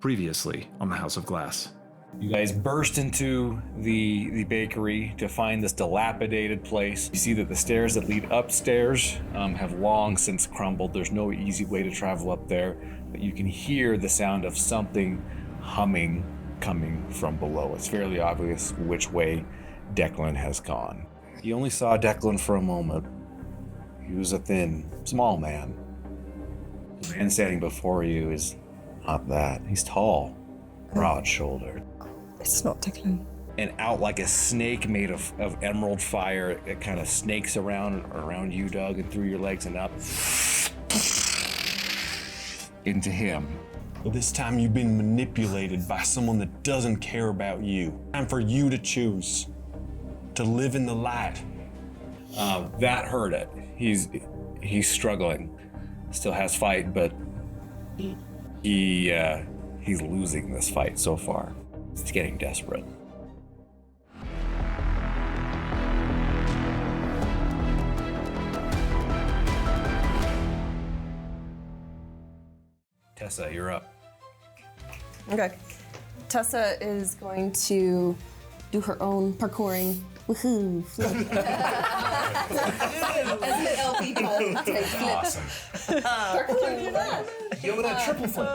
Previously on the House of Glass. You guys burst into the bakery to find this dilapidated place. You see that the stairs that lead upstairs have long since crumbled. There's no easy way to travel up there, but you can hear the sound of something humming coming from below. It's fairly obvious which way Declan has gone. You only saw Declan for a moment. He was a thin, small man. The man standing before you is not that. He's tall, broad-shouldered. It's not Declan. And out like a snake made of emerald fire, it kind of snakes around you, Doug, and through your legs and up into him. But this time you've been manipulated by someone that doesn't care about you. Time for you to choose to live in the light. That hurt it. He's struggling. Still has fight, but he's losing this fight so far. He's getting desperate. Tessa, you're up. Okay. Tessa is going to do her own parkouring. Woohoo! Flip. As an LP type flip. Awesome. Parkour that. Give it a triple flip.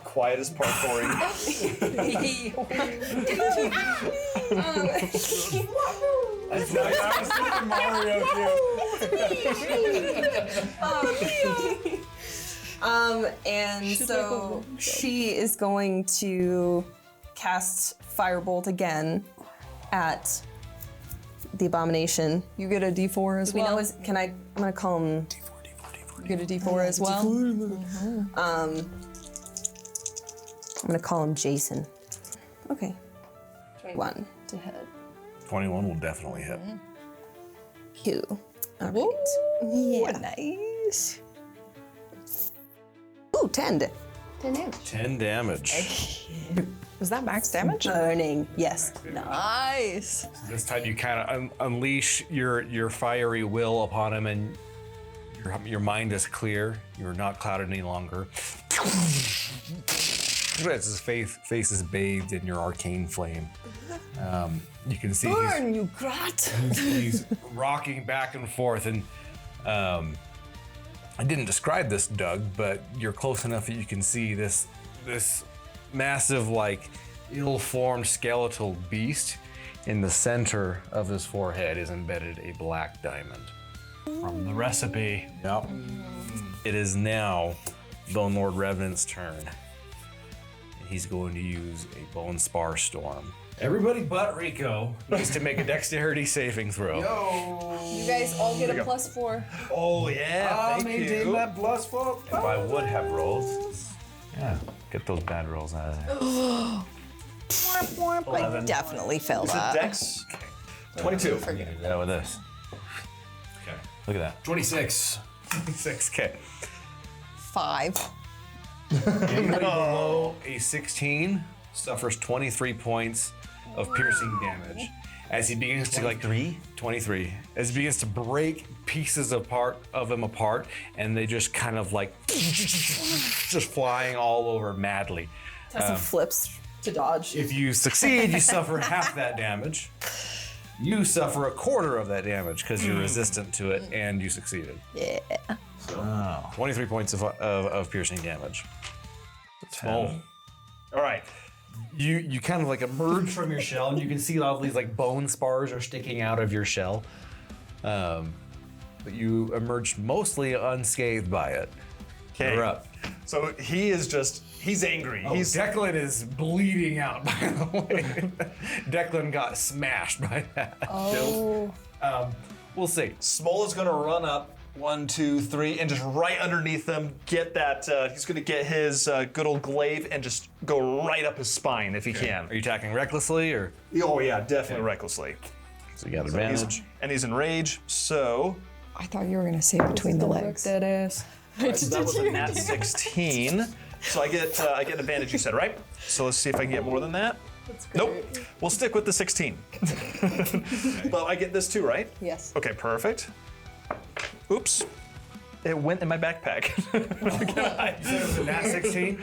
Quietest parkouring. I was thinking Mario too. And so she is going to cast Firebolt again at the abomination. You get a D4 as well. I'm gonna call him You get a D4 as well. I'm gonna call him Jason. Okay. 21 to hit. 21 will definitely hit. Q. All right. Ooh, Yeah. nice. Ooh, 10. 10 damage. Was that max damage? Burning. Yes. Nice. This time you kind of unleash your fiery will upon him, and your mind is clear. You're not clouded any longer. As his face is bathed in your arcane flame. You can see Burn, you grat. he's rocking back and forth, and I didn't describe this, Doug, but you're close enough that you can see this massive, like, ill-formed skeletal beast. In the center of his forehead is embedded a black diamond. From the recipe. Yep. It is now Bone Lord Revenant's turn. He's going to use a Bone Spar Storm. Everybody but Rico needs to make a dexterity saving throw. You guys all get a +4. Oh yeah, thank you. that +4. If I would have rolled, yeah, get those bad rolls out of there. I definitely failed that. Dex. 22. You can do that with this. Okay. Look at that. 26. 6K. 5. Anybody below a 16 suffers 23 points of piercing damage as he begins to 23 as he begins to break pieces of him apart, and they just kind of like just flying all over madly. Tessa flips to dodge. If you succeed, you suffer half that damage. You suffer a quarter of that damage because you're resistant to it, and you succeeded. Yeah. So, 23 points of piercing damage. Oh. All right. You kind of like emerge from your shell, and you can see all these like bone spars are sticking out of your shell. But you emerged mostly unscathed by it. Okay. You're up. So he's angry. He's Declan is bleeding out, by the way. Declan got smashed by that. Oh. We'll see. Smola's gonna run up 1, 2, 3, and just right underneath them, get that. He's gonna get his good old glaive and just go right up his spine if he can. Are you attacking recklessly or? Oh yeah, definitely recklessly. So you got advantage. And he's in rage. So I thought you were going to say between the legs. Dead ass. so that was a nat 16. So I get an advantage. You said right. So let's see if I can get more than that. Nope. We'll stick with the 16. But I get this too, right? Yes. Okay, perfect. Oops. It went in my backpack. You said it was a nat 16?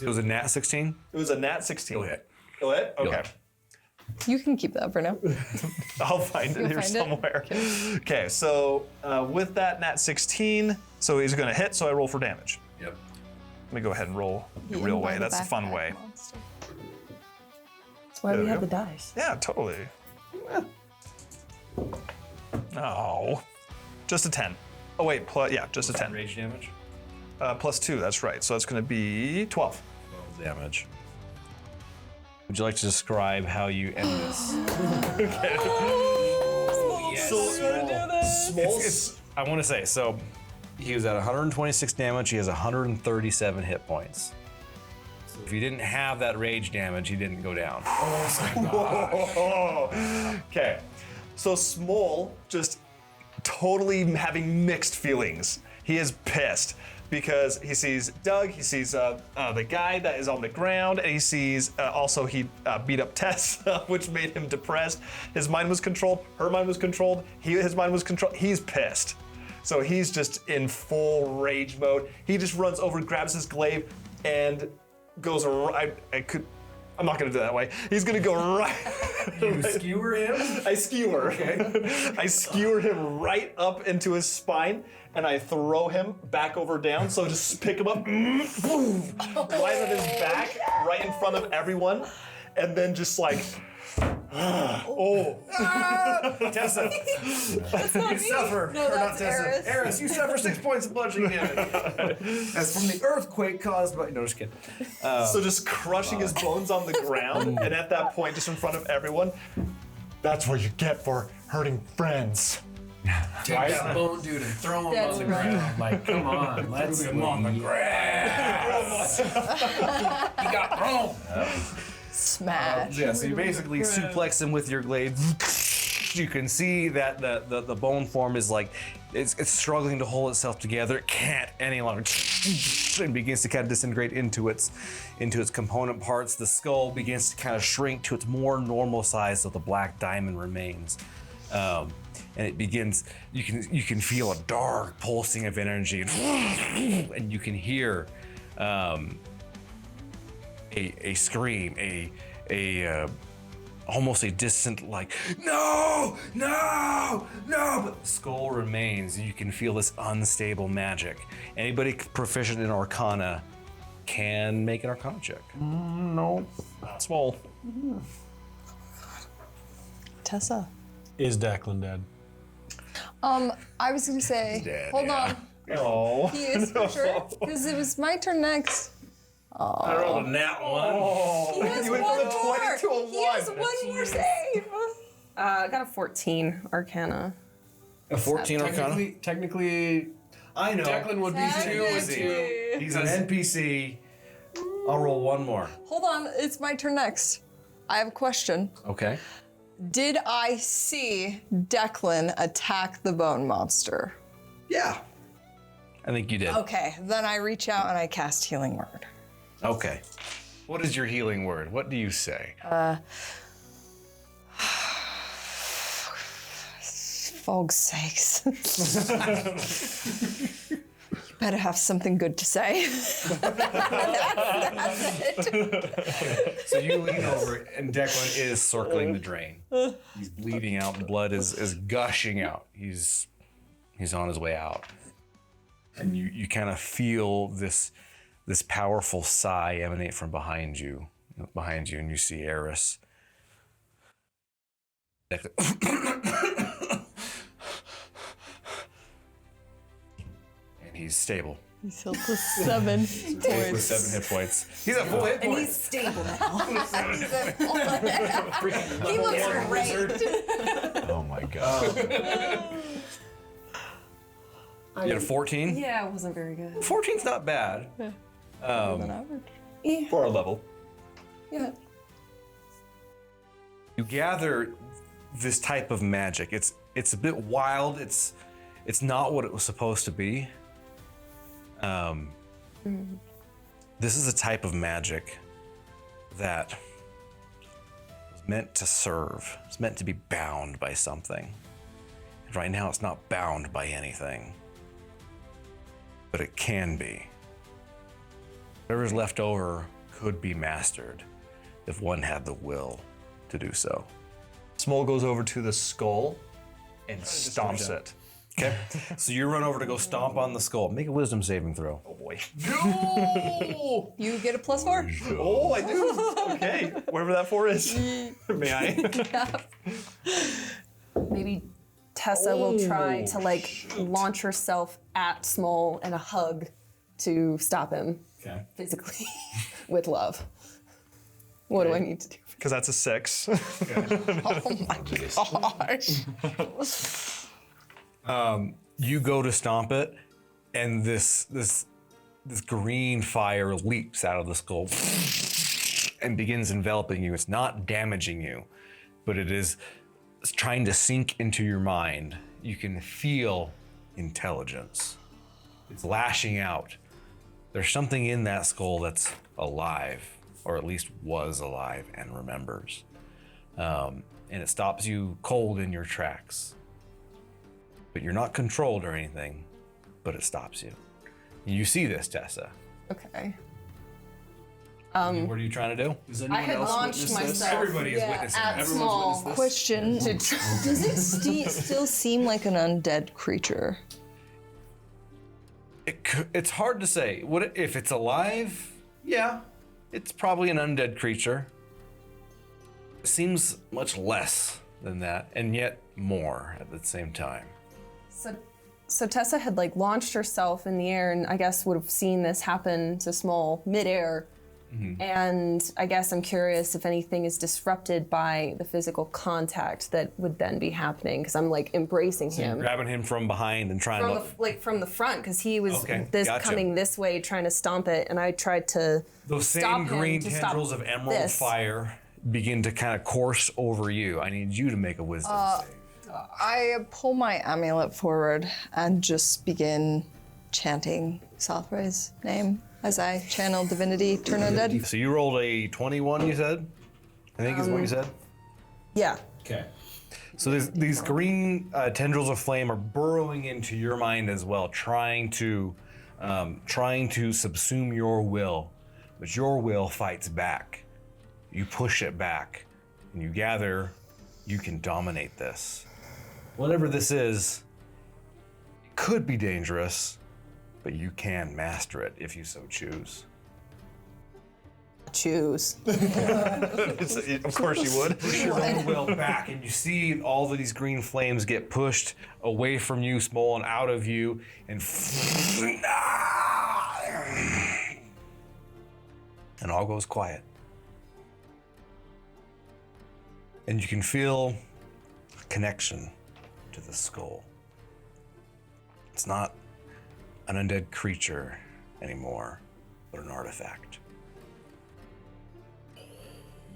It was a nat 16? It was a nat 16. Go ahead. Go ahead? Okay. ahead. You can keep that for now. I'll find it You'll here find it? somewhere. Okay, so with that nat 16, so he's gonna hit, so I roll for damage. Yep. Let me go ahead and roll the real way. That's a fun way. That's why There we we have go. the dice. Yeah, totally. Oh, just a 10. Oh wait, just a 10. Rage damage? Plus 2, that's right. So it's gonna be 12. 12 damage. Would you like to describe how you end this? Small. I want to say, so he was at 126 damage, he has 137 hit points. So if you didn't have that rage damage, he didn't go down. Okay, so Small just totally having mixed feelings. He is pissed because he sees Doug, he sees the guy that is on the ground, and he sees also he beat up Tess, which made him depressed. His mind was controlled, her mind was controlled, his mind was controlled. He's pissed. So he's just in full rage mode. He just runs over, grabs his glaive, and goes right. I'm not gonna do it that way. He's gonna go right. You skewer him? I skewer. Okay. I skewer him right up into his spine, and I throw him back over down. So just pick him up, boom, right on his back, right in front of everyone, and then just like, Tessa, you suffer. No, or not that's Tessa. Eris. Eris, you suffer 6 points of bludgeoning damage. That's from the earthquake caused by. No, just kidding. so just crushing his bones on the ground, and at that point, just in front of everyone, that's what you get for hurting friends. Take that bone dude and throw him That's on the right. ground. Like, come on, let's Him on the grass. He got thrown. Smash. Yeah, so you basically suplex him with your glaive. You can see that the bone form is like it's struggling to hold itself together. It can't any longer. It begins to kind of disintegrate into its component parts. The skull begins to kind of shrink to its more normal size, so the black diamond remains. And it begins. You can feel a dark pulsing of energy, and you can hear. A scream, almost a distant like, no, no, no, but the skull remains. You can feel this unstable magic. Anybody proficient in Arcana can make an Arcana check. No, Small. Tessa. Is Declan dead? I was gonna say, dead, hold yeah. on. Oh. He is for sure, because it was my turn next. I rolled a nat one. He has You went one from a 20 more. to a He has 1. one more save. I got a 14 Arcana. A 14 Arcana. Technically, I know. Declan would be 2 and 2. He's an NPC. I'll roll one more. Hold on, it's my turn next. I have a question. Okay. Did I see Declan attack the bone monster? Yeah. I think you did. Okay, then I reach out and I cast Healing Word. Okay. What is your healing word? What do you say? Fog's sakes. You better have something good to say. That's it. So you lean over, and Declan is circling the drain. He's bleeding out. The blood is gushing out. He's on his way out, and you kind of feel this powerful sigh emanate from behind you, and you see Eris. And he's stable. He's healed to 7 With points. 7 hit points. He's at full hit And points. he's stable now. He looks great. Oh my god. You had a 14? Yeah, it wasn't very good. 14's not bad. For our level. Yeah. You gather this type of magic. It's a bit wild. It's not what it was supposed to be. This is a type of magic that was meant to serve. It's meant to be bound by something. And right now, it's not bound by anything. but it can be. Whatever's left over could be mastered if one had the will to do so. Small goes over to the skull and stomps it. Okay. So you run over to go stomp on the skull. Make a wisdom saving throw. Oh boy. You get a +4. Oh, I do. Okay. Whatever that 4 is. May I? Maybe Tessa will try to like launch herself at Small and a hug to stop him Okay. physically with love. What do I need to do? Because that's a 6. Oh my gosh. You go to stomp it, and this green fire leaps out of the skull and begins enveloping you. It's not damaging you, but it's trying to sink into your mind. You can feel intelligence. It's lashing out. There's something in that skull that's alive, or at least was alive and remembers. And it stops you cold in your tracks. But you're not controlled or anything, but it stops you. You see this, Tessa. Okay. What are you trying to do? Does I anyone had else launched witness this? myself. Everybody is witnessing at this. Small. Question. Does it still seem like an undead creature? It's hard to say. If it's alive? Yeah, it's probably an undead creature. It seems much less than that, and yet more at the same time. So Tessa had like launched herself in the air, and I guess would have seen this happen to Small midair. And I guess I'm curious if anything is disrupted by the physical contact that would then be happening, because I'm like embracing him Grabbing him from behind and trying to. from the front, because he was Okay, gotcha. coming this way trying to stomp it, and I tried to Those stop same him green to stop tendrils of emerald this. fire begin to kind of course over you. I need you to make a wisdom save. I pull my amulet forward and just begin chanting Salthray's name as I channel divinity, turn undead. So you rolled a 21, you said? I think is what you said? Yeah. Okay. So these green tendrils of flame are burrowing into your mind as well, trying to subsume your will, but your will fights back. You push it back, and you gather you can dominate this. Whatever this is, it could be dangerous, but you can master it if you so choose. Choose. Of course you would. Push your own will back, and you see all of these green flames get pushed away from you, Small, and out of you, and all goes quiet. And you can feel a connection to the skull. It's not an undead creature anymore, but an artifact.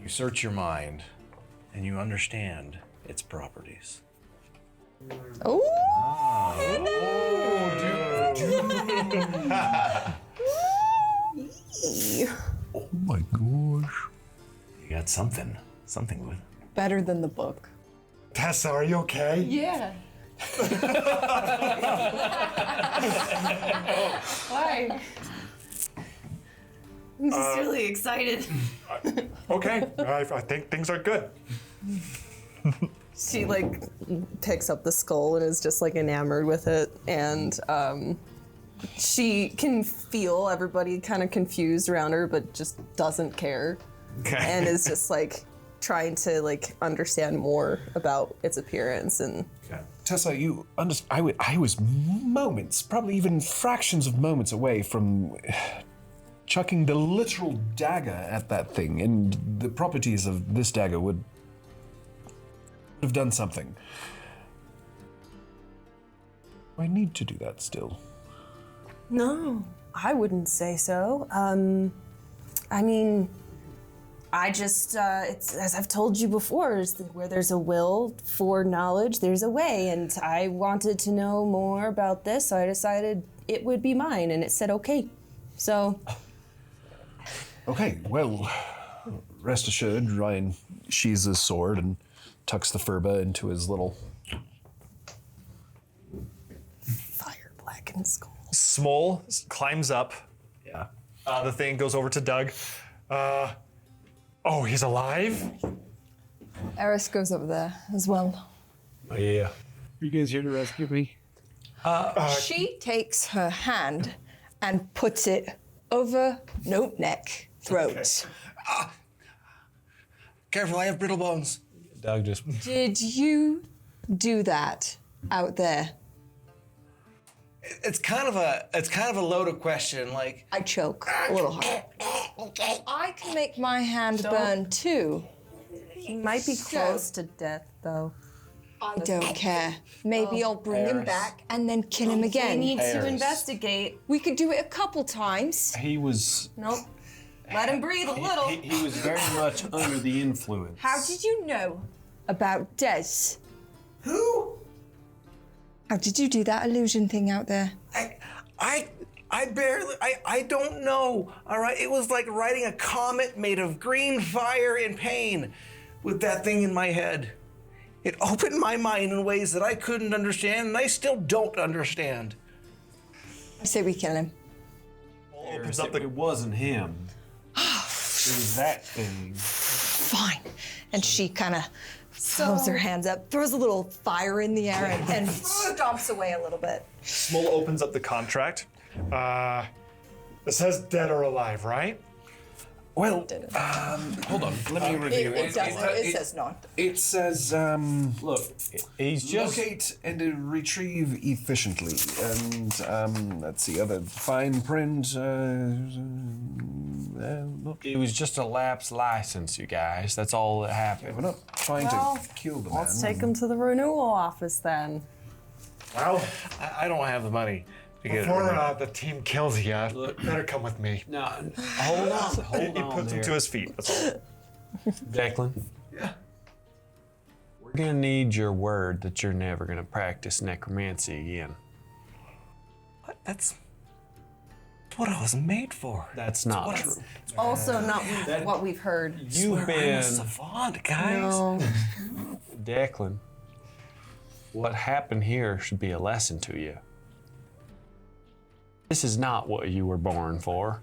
You search your mind, and you understand its properties. Oh, Oh my gosh. You got something with it. better than the book. Tessa, are you okay? Yeah. Why? I'm just really excited. Okay. I think things are good. She like picks up the skull and is just like enamored with it, and she can feel everybody kind of confused around her, but just doesn't care, Okay. and is just like trying to like understand more about its appearance. And Tessa, you understand? I was moments, probably even fractions of moments away from chucking the literal dagger at that thing, and the properties of this dagger would have done something. I need to do that still. no, I wouldn't say so. I mean, I just, it's as I've told you before, is that where there's a will for knowledge, there's a way. And I wanted to know more about this, so I decided it would be mine, and it said okay. So. Okay, well, rest assured, Ryan sheathes his sword and tucks the furba into his little... Fire blackened skull. Small climbs up. Yeah. The thing goes over to Doug. Oh, he's alive? Eris goes over there as well. Oh, yeah. You guys here to rescue me? She takes her hand and puts it over, neck, throat. Careful, I have brittle bones. Doug just. Did you do that out there? It's kind of a loaded question. Like, I choke a little hard. I can make my hand burn too. He might be close to death, though. I don't care. Maybe I'll bring him back and then kill him We again. need to investigate. We could do it a couple times. He was. Nope. Let him breathe a little. He was very much under the influence. How did you know about Des? who? How did you do that illusion thing out there? I barely, I don't know, all right? It was like riding a comet made of green fire and pain with that thing in my head. It opened my mind in ways that I couldn't understand, and I still don't understand. I say we kill him. Opens up the It wasn't him. It was that thing. Fine. And she kind of throws her hands up, throws a little fire in the air, and stomps away a little bit. Small opens up the contract. It says dead or alive, right? Well, hold on. Let me review It doesn't. It says not. It says, Look, he's just. locate and retrieve efficiently. And, let's see, other fine print. It was just a lapsed license, you guys. That's all that happened. We're not trying Well, to kill the man. Let's take him to the renewal office then. Well, I don't have the money to get before it. the team kills you, better come with me. No, hold on, hold He on. puts him to his feet. That's all. Declan. Yeah. We're gonna need your word that you're never gonna practice necromancy again. What? That's what I was made for. That's not true. Also, not what we've heard. You've I'm been a savant, guys. No. Declan. What happened here should be a lesson to you. This is not what you were born for.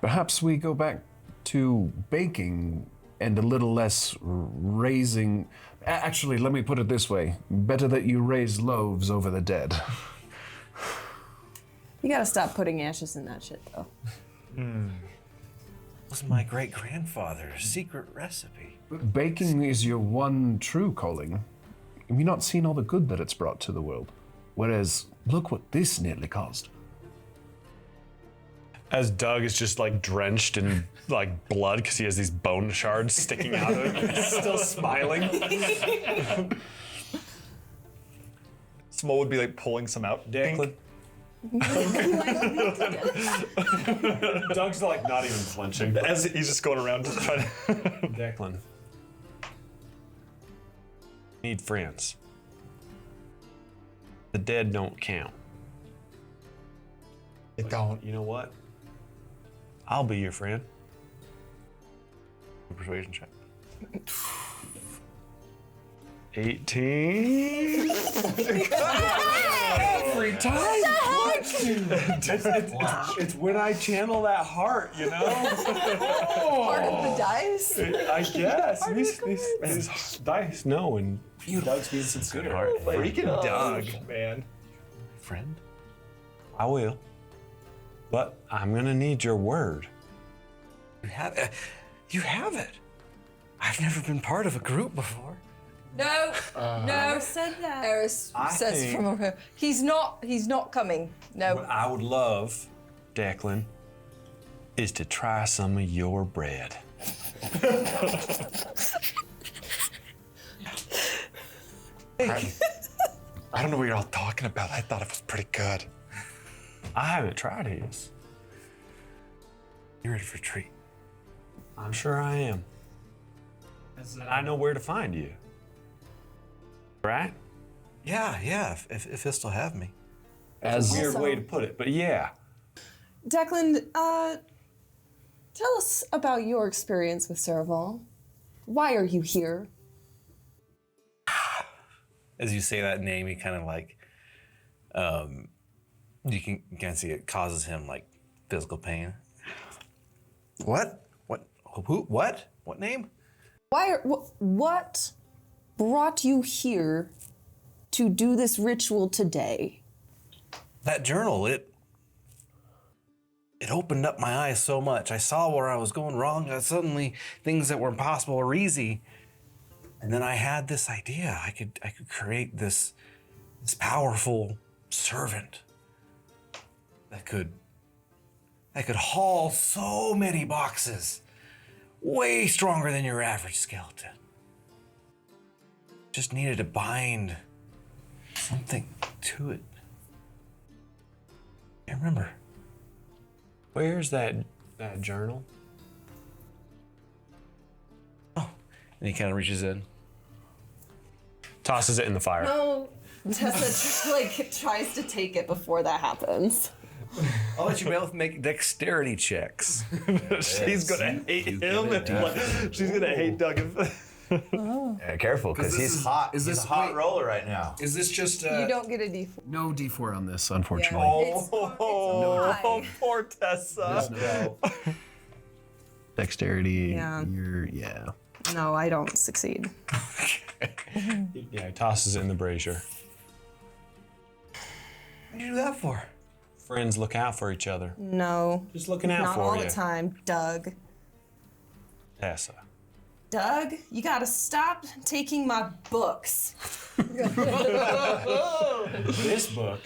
Perhaps we go back to baking and a little less raising. Actually, let me put it this way: better that you raise loaves over the dead. You gotta stop putting ashes in that shit, though. Was my great grandfather's secret recipe. Baking is your one true calling. Have you not seen all the good that it's brought to the world? Whereas, look what this nearly caused. As Doug is just like drenched in like blood because he has these bone shards sticking out of him, he's still smiling. Small would be like pulling some out. Declan. Doug's like not even flinching. As he's just going around just trying to. Declan. Need friends. The dead don't count. They don't. You know what? I'll be your friend. Persuasion check. 18. Every time. It's when I channel that heart, you know? Part of the dice. I guess. These dice know, and Doug's being sincere. Freaking Doug, man. Friend? I will. But I'm gonna need your word. You have it. I've never been part of a group before. No, no. Said that. Eris I says think- from over here. He's not coming. No. What I would love, Declan, is to try some of your bread. I don't know what you're all talking about. I thought it was pretty good. I haven't tried his. You ready for a treat? I'm sure I am. I know where to find you. Right? Yeah. If you'll still have me. As Weird way to put it, but yeah. Declan, tell us about your experience with Serval. Why are you here? As you say that name, he kind of like You can see it causes him like physical pain. What? What? Who? What? What name? What brought you here to do this ritual today? That journal, it opened up my eyes so much. I saw where I was going wrong. Suddenly, things that were impossible were easy. And then I had this idea. I could create this powerful servant that could haul so many boxes, way stronger than your average skeleton. Just needed to bind something to it. I remember. Where's that journal? Oh, and he kind of reaches in. Tosses it in the fire. No, Tessa tries to take it before that happens. I'll let you both make dexterity checks. She's gonna hate him. She's gonna hate Doug. Yeah, careful, because he's hot. He's a hot roller right now. Is this just You don't get a D4. no D4 on this, unfortunately? Oh, poor Tessa. Dexterity. Yeah. Yeah. No, I don't succeed. Yeah, he tosses it in the brazier. What did you do that for? Friends look out for each other. No. Just looking out Not for all you. the time, Doug. Tessa. Doug, you gotta stop taking my books. This book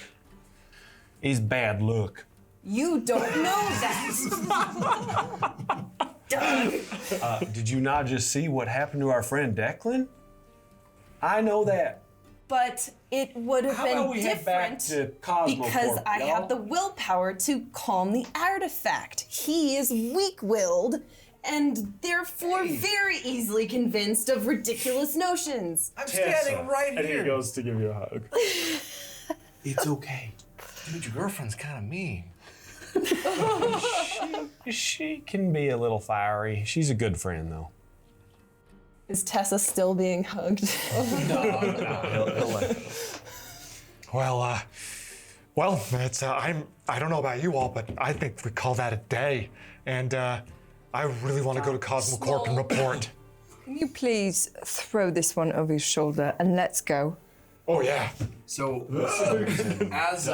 is bad luck. You don't know that. Doug. Did you not just see what happened to our friend Declan? I know that. But it would have How been about we head back different to Cosmocorp, because I y'all? have the willpower to calm the artifact. He is weak-willed and therefore very easily convinced of ridiculous notions. I'm standing right And he here. goes to give you a hug. It's okay. Dude, your girlfriend's kind of mean. She can be a little fiery. She's a good friend, though. Is Tessa still being hugged? Well, it's I don't know about you all, but I think we call that a day. And I really want to go to Cosmocorp and report. Can you please throw this one over your shoulder and let's go? Oh yeah. So, as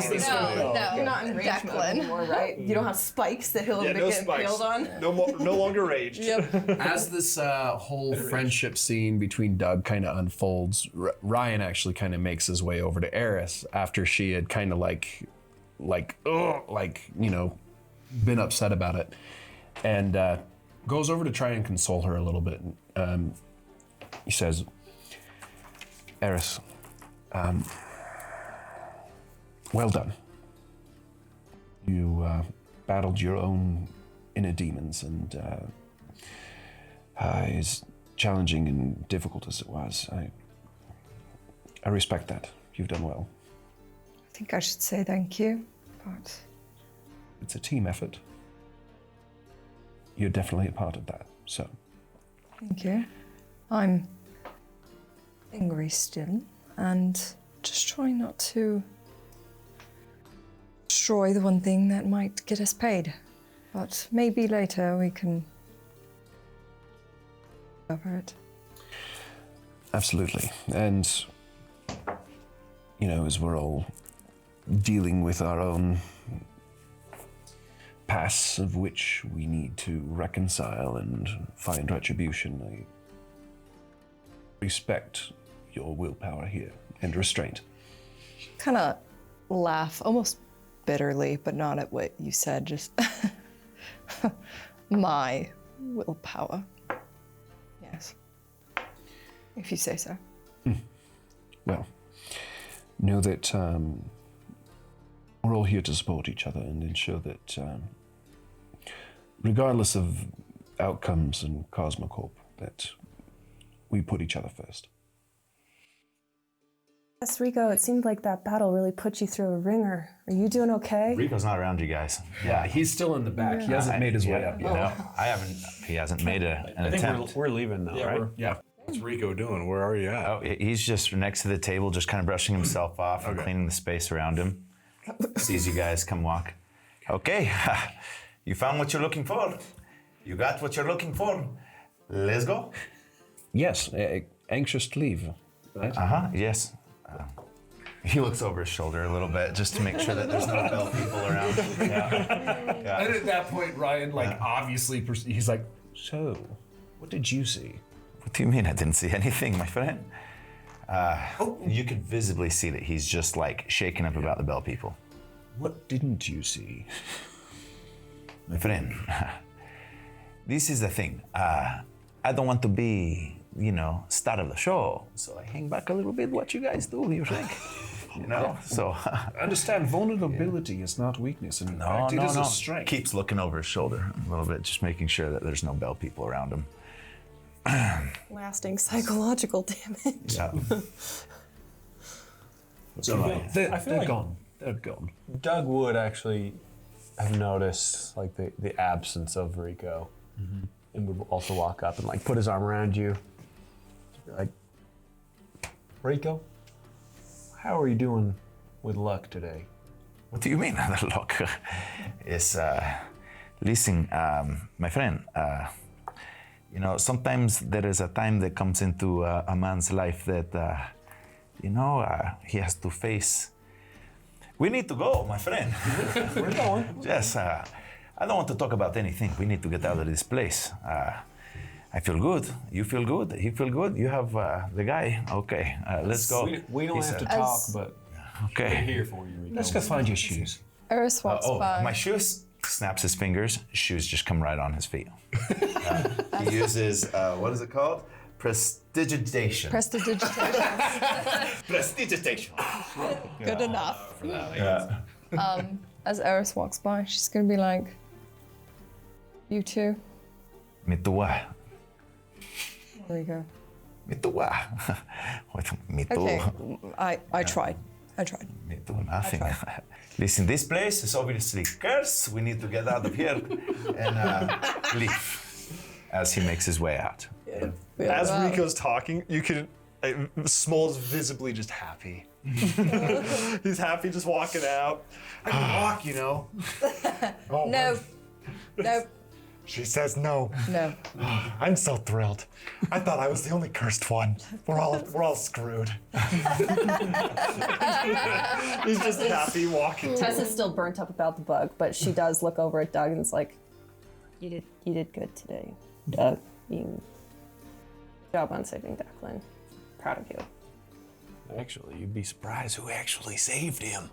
this You're not in rage mode anymore, right? You don't have spikes that he'll get impaled on? No longer raged. as this whole friendship scene between Doug kind of unfolds, Ryan actually kind of makes his way over to Eris after she had kind of been upset about it, and goes over to try and console her a little bit. He says, Eris, well done. You battled your own inner demons, and as challenging and difficult as it was, I respect that. You've done well. I think I should say thank you, but It's a team effort. You're definitely a part of that, so. thank you. I'm angry still, and just trying not to destroy the one thing that might get us paid. But maybe later we can cover it. Absolutely. And, as we're all dealing with our own pasts of which we need to reconcile and find retribution, I respect your willpower here and restraint. Kind of laugh, almost bitterly, but not at what you said, just my willpower. Yes. If you say so. Well, know that we're all here to support each other and ensure that, regardless of outcomes in Cosmocorp, that we put each other first. Yes, Rico, it seemed like that battle really put you through a ringer. Are you doing okay? Rico's not around you guys. Yeah, he's still in the back. He hasn't made his way up yet. No, he hasn't made an I think attempt. we're leaving now, right? Yeah. What's Rico doing? Where are you at? Oh, he's just next to the table, just kind of brushing himself off and cleaning the space around him. Sees you guys come walk. Okay, you found what you're looking for. You got what you're looking for. Let's go. Yes, anxious to leave. Right? Yes. He looks over his shoulder a little bit just to make sure that there's no bell people around. Yeah. And at that point, Ryan, obviously, he's like, so, what did you see? What do you mean I didn't see anything, my friend? You can visibly see that he's just shaken up about the bell people. What didn't you see? My friend, this is the thing. I don't want to be, star of the show, so I hang back a little bit. What you guys do, you think? So. Understand, vulnerability is not weakness. In fact, it is a strength. Keeps looking over his shoulder a little bit, just making sure that there's no bell people around him. Lasting psychological damage. Yeah. So they're gone. They're gone. Doug would actually have noticed the absence of Rico, and would also walk up and put his arm around you. Be like, Rico, how are you doing with luck today? What do you mean, luck? It's listen, my friend. Sometimes there is a time that comes into a man's life that, he has to face. We need to go, my friend. We're going. Yes, I don't want to talk about anything. We need to get out of this place. I feel good. You feel good. He feel good. You have the guy. Okay, let's go. We don't have to talk, but okay. we're here for you, Rico. Let's go find your shoes. Eris walks by. My shoes. Snaps his fingers. Shoes just come right on his feet. He uses what is it called? Prestidigitation. Prestidigitation. Good enough. Yeah. As Eris walks by, she's gonna be like, "You too." Me too. There you go. Me too. What? Me too. Okay, I tried. Me too. Nothing. Listen, this place is obviously cursed. We need to get out of here and leave. As he makes his way out. As Rico's talking, you can. Small's visibly just happy. He's happy just walking out. I can walk, Oh, No. She says no. No. I'm so thrilled. I thought I was the only cursed one. We're all screwed. He's just happy walking. Tessa's still burnt up about the bug, but she does look over at Doug and is like, "You did good today, Doug. Good job on saving Declan. Proud of you." Actually, you'd be surprised who actually saved him.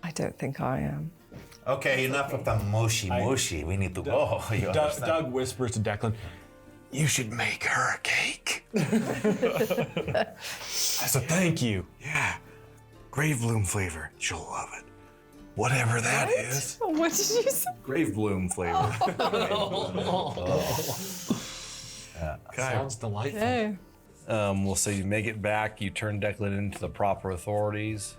I don't think I am. Okay, enough of the moshi. We need to go. Doug whispers to Declan, "You should make her a cake." As a thank you. Yeah. Grave bloom flavor. She'll love it. Whatever that is. What did you say? Grave bloom flavor. Sounds delightful. Hey. We'll say you make it back, you turn Declan into the proper authorities.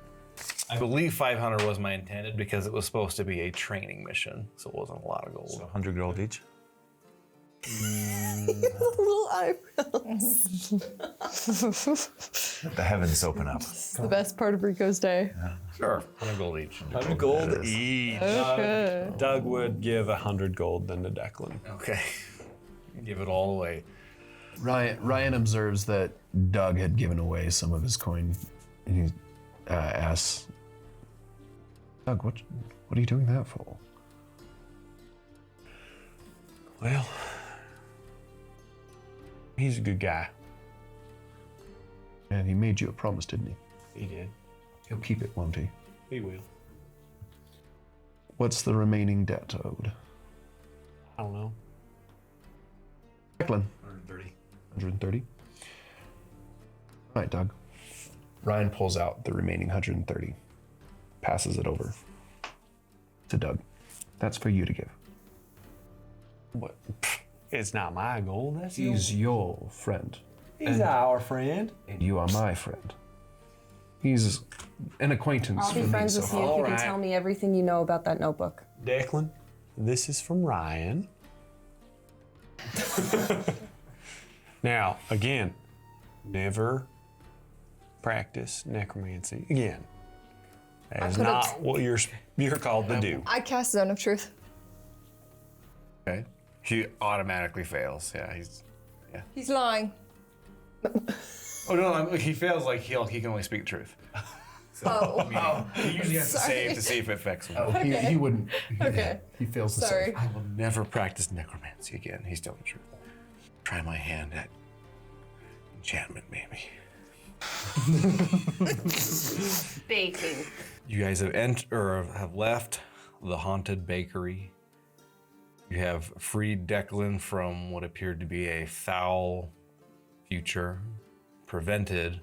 I believe 500 was my intended because it was supposed to be a training mission, so it wasn't a lot of gold. 100 gold each. Little eyebrows. The heavens open up. The best part of Rico's day. Sure, 100 gold each. 100 gold each. Okay. Doug would give 100 gold then to Declan. Okay. Give it all away. Ryan observes that Doug had given away some of his coin, and he asks, "Doug, what are you doing that for?" Well, he's a good guy. And he made you a promise, didn't he? He did. He'll keep it, won't he? He will. What's the remaining debt owed? I don't know. Declan. 130. 130. All right, Doug. Ryan pulls out the remaining 130, passes it over to Doug. That's for you to give. But it's not my goal. That's He's your friend. He's our friend. And you are my friend. He's an acquaintance I'll for be me. friends So with you if you can tell me everything you know about that notebook. Declan, this is from Ryan. Now, again, never practice necromancy again. That is put not it- what you're called to do. I cast Zone of Truth. Okay. He automatically fails. Yeah, He's lying. Oh no, he fails like he can only speak the truth. Oh. He usually has to Sorry. save to see if it affects him. Oh, he wouldn't. Okay. He fails the Sorry. save. I will never practice necromancy again. He's telling the truth. Try my hand at enchantment, maybe. Baking. You guys have have left the haunted bakery. You have freed Declan from what appeared to be a foul future, prevented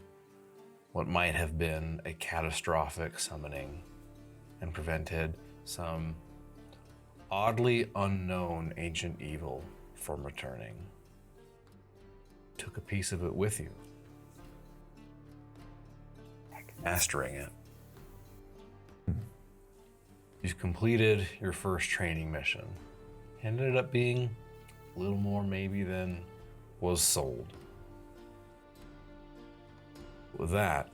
what might have been a catastrophic summoning, and prevented some oddly unknown ancient evil from returning. Took a piece of it with you, mastering it. You've completed your first training mission. Ended up being a little more maybe than was sold. With that,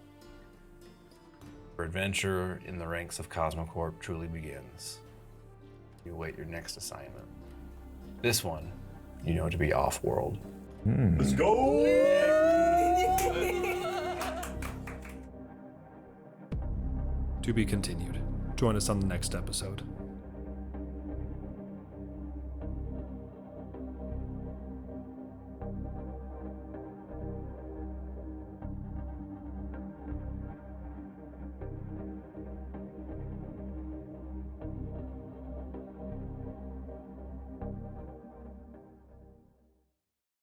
your adventure in the ranks of Cosmocorp truly begins. You await your next assignment. This one, you know to be off-world. Let's go! To be continued. Join us on the next episode.